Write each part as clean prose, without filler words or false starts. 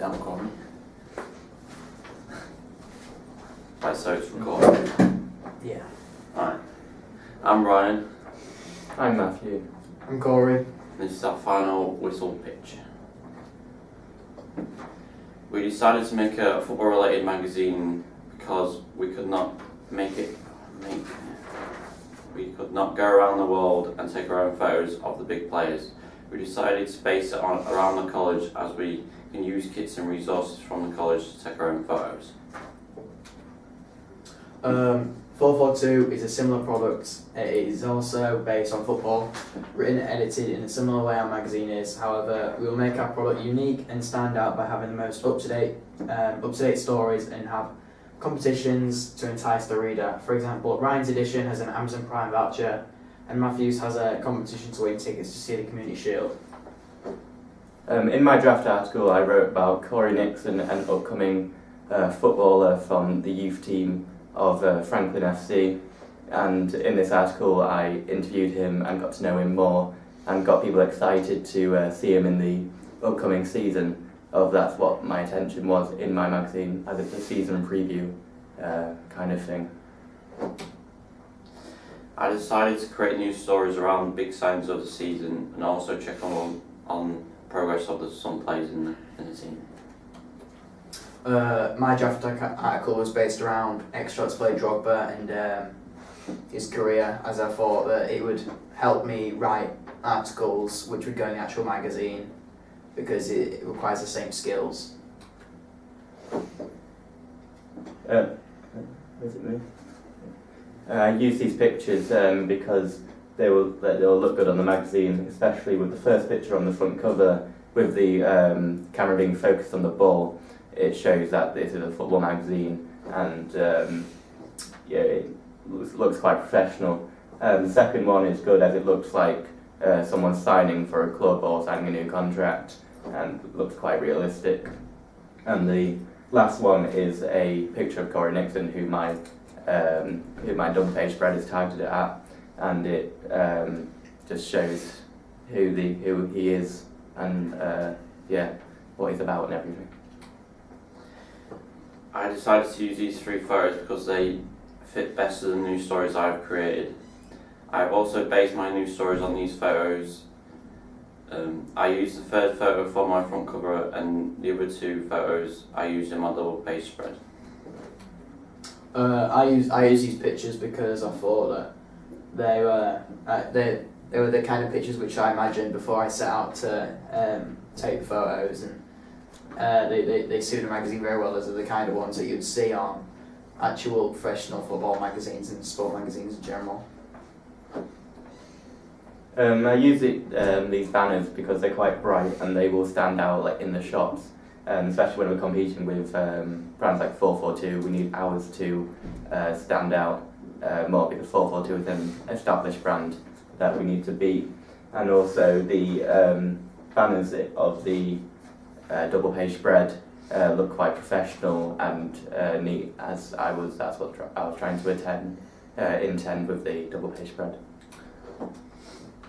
down for me. Right, so it's recording. Yeah. Alright. I'm Ryan. I'm Matthew. I'm Corey. This is our final whistle pitch. We decided to make a football related magazine because we could not go around the world and take our own photos of the big players. We decided to base it on around the college, as we can use kits and resources from the college to take our own photos. 442 is a similar product. It is also based on football, written and edited in a similar way our magazine is. However, we will make our product unique and stand out by having the most up-to-date stories and have competitions to entice the reader. For example, Ryan's edition has an Amazon Prime voucher, and Matthew's has a competition to win tickets to see the Community Shield. In my draft article, I wrote about Corey Nixon, an upcoming footballer from the youth team of Franklin FC, and in this article I interviewed him and got to know him more and got people excited to see him in the upcoming season. That's what my intention was in my magazine, as it's a season preview kind of thing. I decided to create news stories around big signs of the season and also check on progress of some players in the team. My draft article was based around ex-shots player Drogba and his career, as I thought that it would help me write articles which would go in the actual magazine because it requires the same skills. I use these pictures because they'll look good on the magazine, especially with the first picture on the front cover with the camera being focused on the ball. It shows that this is a football magazine, and it looks quite professional. The second one is good as it looks like someone's signing for a club or signing a new contract, and looks quite realistic. And the last one is a picture of Corey Nixon, who my double page spread is targeted at, and it just shows who he is and what he's about and everything. I decided to use these three photos because they fit best to the news stories I've created. I've also based my news stories on these photos. I used the third photo for my front cover, and the other two photos I used in my double page spread. I use these pictures because I thought that they were the kind of pictures which I imagined before I set out to take the photos, and they suit the magazine very well as are the kind of ones that you'd see on actual professional football magazines and sport magazines in general. I use these banners because they're quite bright and they will stand out in the shots, especially when we're competing with brands like 442. We need ours to stand out more because 442 is an established brand that we need to beat, and also the banners of the double page spread look quite professional and neat, as that's what I was trying to intend with the double page spread.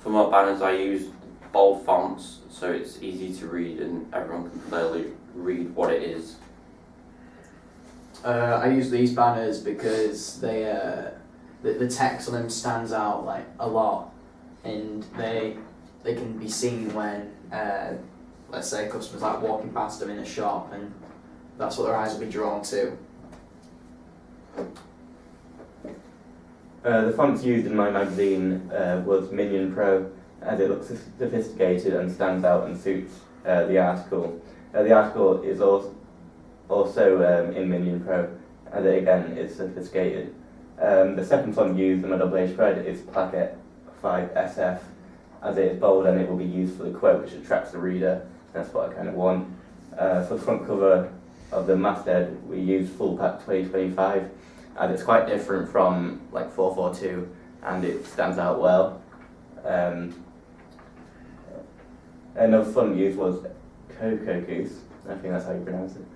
For my banners I used bold fonts so it's easy to read and everyone can clearly read what it is. I use these banners because the text on them stands out a lot, and they can be seen when let's say customers walking past them in a shop, and that's what their eyes will be drawn to. The fonts used in my magazine was Minion Pro, as it looks sophisticated and stands out and suits the article. The article is also in Minion Pro, as it again is sophisticated. The second font used in my double A spread is Plaquette 5SF, as it is bold and it will be used for the quote, which attracts the reader. That's what I kind of want. For the front cover of the masthead, we use Full Pack 2025, as it's quite different from 442 and it stands out well. Another font used was Cocoa Goose, I think that's how you pronounce it,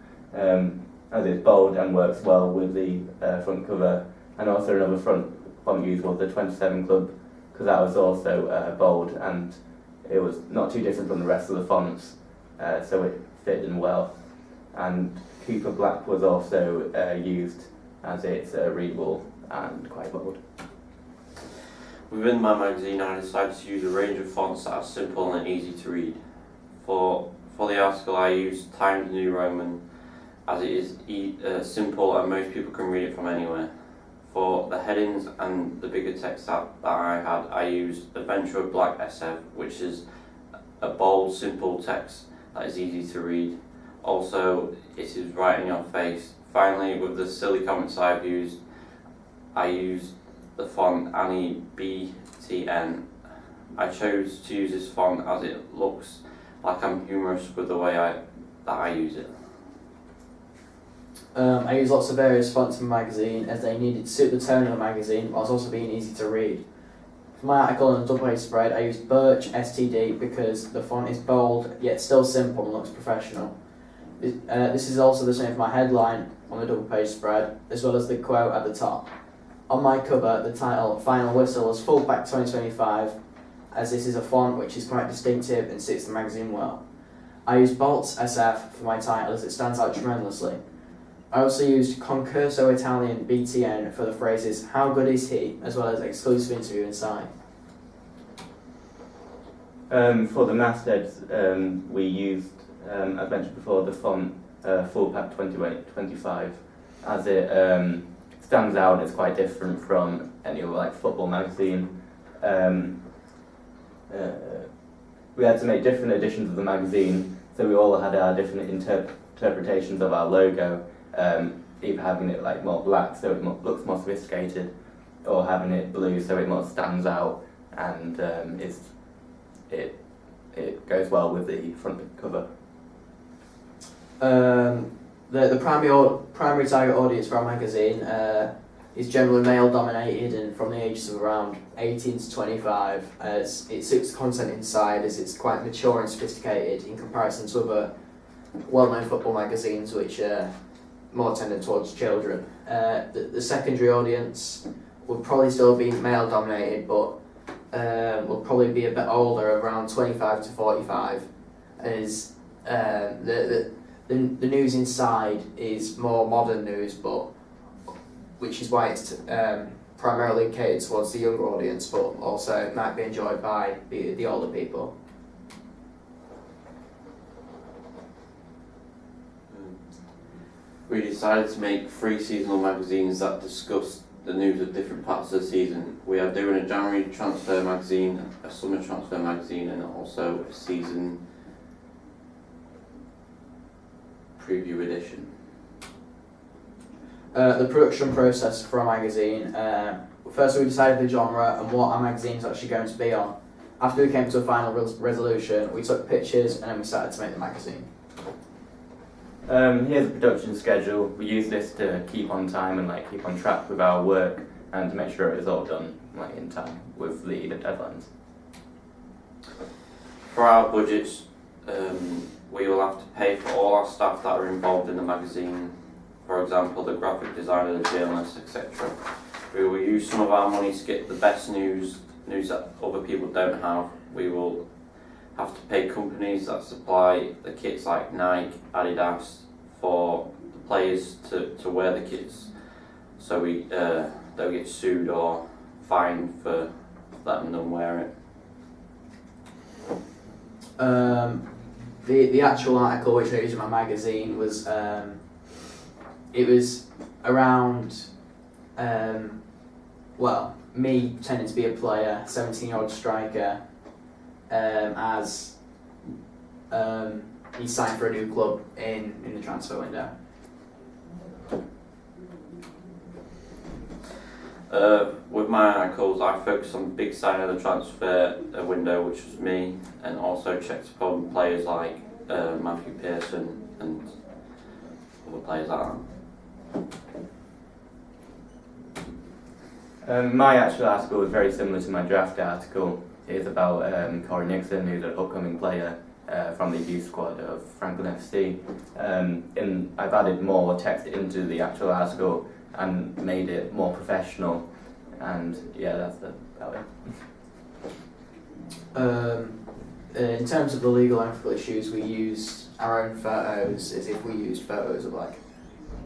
as it's bold and works well with the front cover. And also another font used was the 27 Club, because that was also bold and it was not too different from the rest of the fonts, so it fit in well. and Cooper Black was also used as it's readable and quite bold. Within my magazine, I decided to use a range of fonts that are simple and easy to read. For the article, I used Times New Roman, as it is simple and most people can read it from anywhere. For the headings and the bigger text that I had, I used Adventure of Black SF, which is a bold, simple text that is easy to read. Also, it is right in your face. Finally, with the silly comments I used the font Annie BTN. I chose to use this font as it looks like I'm humorous with the way that I use it. I use lots of various fonts in my magazine as they needed to suit the tone of the magazine whilst also being easy to read. For my article on the double-page spread, I used Birch STD because the font is bold yet still simple and looks professional. This is also the same for my headline on the double-page spread, as well as the quote at the top. On my cover, the title Final Whistle is Fullback 2025, as this is a font which is quite distinctive and suits the magazine well. I used Bolts SF for my title as it stands out tremendously. I also used Concurso Italian BTN for the phrases "How good is he?" as well as exclusive interview inside. For the mastheads, we used, as mentioned before, the font Fullback 2025, as it stands out. It's quite different from any other football magazine. We had to make different editions of the magazine, so we all had our different interpretations of our logo. Either having it more black so it looks more sophisticated, or having it blue so it more stands out and it goes well with the front cover. The primary target audience for our magazine is generally male dominated and from the ages of around 18 to 25, as it suits the content inside as it's quite mature and sophisticated in comparison to other well-known football magazines which are more tended towards children. The secondary audience would probably still be male dominated, but will probably be a bit older, around 25 to 45, as the news inside is more modern news, but which is why it's primarily catered towards the younger audience, but also might be enjoyed by the older people. We decided to make 3 seasonal magazines that discuss the news of different parts of the season. We are doing a January transfer magazine, a summer transfer magazine, and also a season preview edition. The production process for our magazine, first we decided the genre and what our magazine is actually going to be on. After we came to a final resolution, we took pictures and then we started to make the magazine. Here's the production schedule. We use this to keep on time and keep on track with our work and to make sure it is all done in time with the deadlines. For our budgets, we will have to pay for all our staff that are involved in the magazine, for example the graphic designer, the journalists, etc. We will use some of our money to get the best news that other people don't have. We will have to pay companies that supply the kits like Nike, Adidas, for the players to wear the kits, so they'll get sued or fined for letting them wear it. The actual article which I used in my magazine was it was around me pretending to be a player, 17-year-old striker, as he signed for a new club in the transfer window. With my articles, I focused on the big sign of the transfer window, which was me, and also checked upon players like Matthew Pearson and other players like that. My actual article was very similar to my draft article. It is about Corey Nixon, who's an upcoming player from the youth squad of Franklin FC. I've added more text into the actual article and made it more professional, and yeah, that's about it. In terms of the legal and ethical issues, we used our own photos as if we used photos of like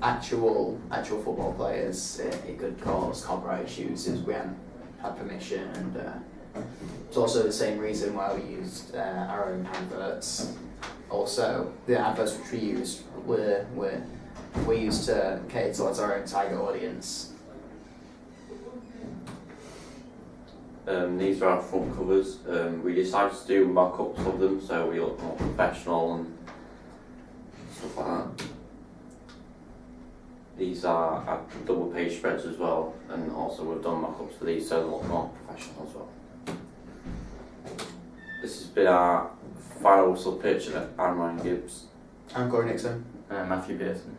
actual football players. It could cause copyright issues as we hadn't had permission, and it's also the same reason why we used our own adverts. Also, the adverts which we used were used to cater towards our own target audience. These are our front covers. We decided to do mock-ups of them so we look more professional and stuff like that. These are our double page spreads as well, and also we've done mock-ups for these so they look more professional as well. This has been our final whistle pitch. I'm Ryan Gibbs. I'm Corey Nixon. Matthew Pearson.